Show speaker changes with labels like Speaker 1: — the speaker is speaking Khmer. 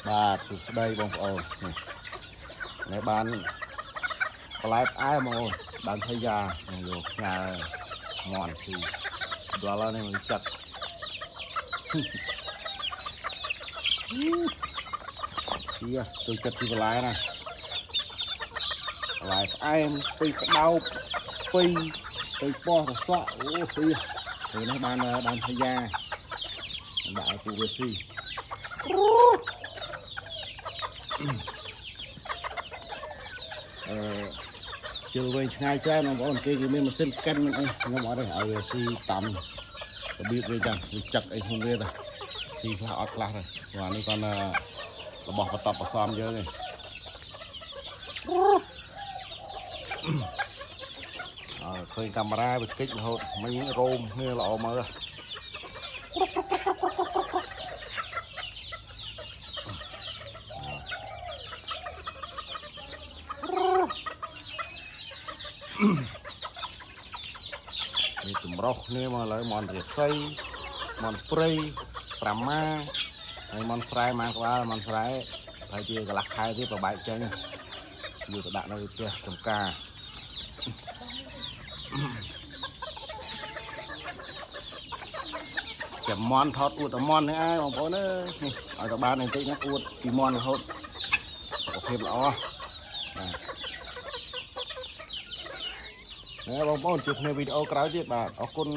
Speaker 1: បាទសួស្តីបងប្អូននេះបានបន្លែផ្អែមបងប្អូនបានថៃយ៉ាយកផ្ញើមន់ស៊ីដល់ហើយនឹងចាត់ស៊ីចូលចិត្តស៊ីបន្លែណាបន្លែផ្អែមពីក្តោបពីទៅប៉ោះរសក់អូស៊ីពេលនេះបានថៃយ៉ាដាក់ឲ្យពូវាស៊ីជិលវិញឆ្ងាយច្រើនបងប្អូនគេមានម៉ាស៊ីនកិនមិនអីខ្ញុំអត់ទេឲ្យវាស៊ីតាមរបៀបវាចឹងវាចឹកអីក្នុងវាទៅស៊ីខ្លះអត់ខ្លះទៅព្រោះនេះគាត់របស់បន្ទាប់បន្សំយើងឯងឃើញកាមេរ៉ាវាគិចរហូតមិញរោមគ្នាល្អមើលនេះចម្រុះគ្នាមកឥឡូវមន់រាសីមន់ព្រៃ5ម៉ាហើយមន់ស្រែម៉ាក្បាលមន់ស្រែហើយជាកន្លះខែទៀតប្របែកចេញយកទៅដាក់នៅផ្ទះចំការចាំមន់ថតអួតតែមន់នេះឯងបងប្អូនអើយឲ្យទៅបានបន្តិចណាអួតពីមន់រហូតសុខភាពល្អបាទបងប្អូនជួបគ្នាវីដេអូក្រោយទៀតបាទអរគុណ